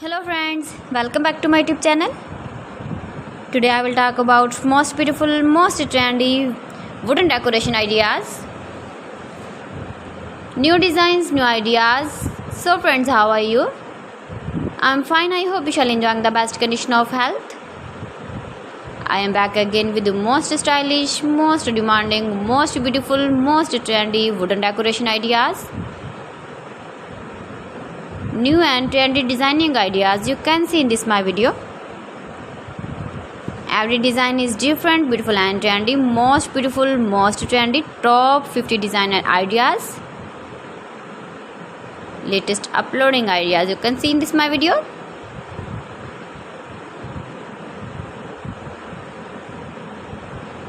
Hello friends, welcome back to my YouTube channel. Today I will talk about most beautiful, most trendy wooden decoration ideas. New designs, new ideas. So friends, how are you? I'm fine. I hope you shall enjoy the best condition of health. I am back again with the most stylish, most demanding, most beautiful, most trendy wooden decoration ideas. New and trendy designing ideas you can see in this my video. Every design is different, beautiful and trendy. Most beautiful, most trendy, top 50 designer ideas. Latest uploading ideas you can see in this my video.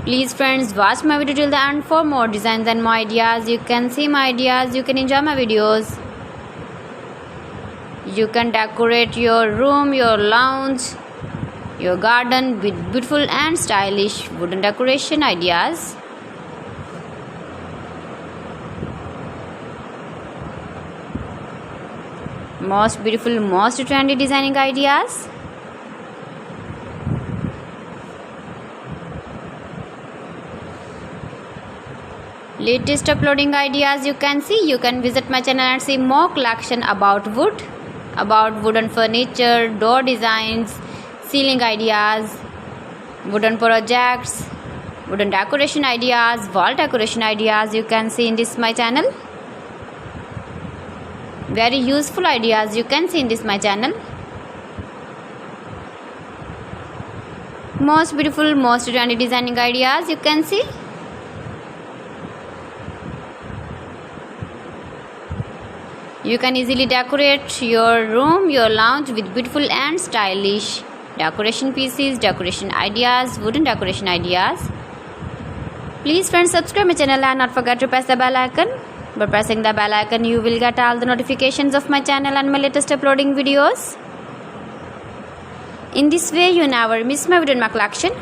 Please friends, watch my video till the end for more designs and more ideas. You can see my ideas, you can enjoy my videos. You can decorate your room, your lounge, your garden with beautiful and stylish wooden decoration ideas. Most beautiful, most trendy designing ideas. Latest uploading ideas you can see. You can visit my channel and see more collection about wood, about wooden furniture, door designs, ceiling ideas, wooden projects, wooden decoration ideas, wall decoration ideas you can see in this my channel. Very useful ideas you can see in this my channel. Most beautiful, most trendy designing ideas you can see. You can easily decorate your room, your lounge with beautiful and stylish decoration pieces, decoration ideas, wooden decoration ideas. Please friends, subscribe my channel and not forget to press the bell icon. By pressing the bell icon, you will get all the notifications of my channel and my latest uploading videos. In this way, you never miss my video in my collection.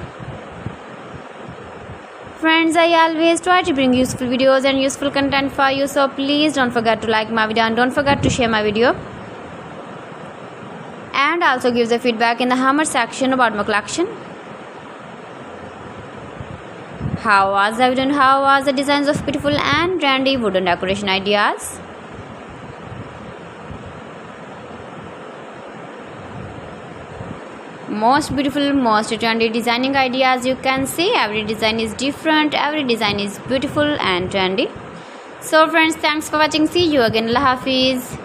Friends, I always try to bring useful videos and useful content for you, so please don't forget to like my video and don't forget to share my video. And also give the feedback in the comment section about my collection. How was the video and how was the designs of beautiful and trendy wooden decoration ideas? Most beautiful, most trendy designing ideas you can see. Every design is different, every design is beautiful and trendy. So friends, thanks for watching. See you again. Allah Hafiz.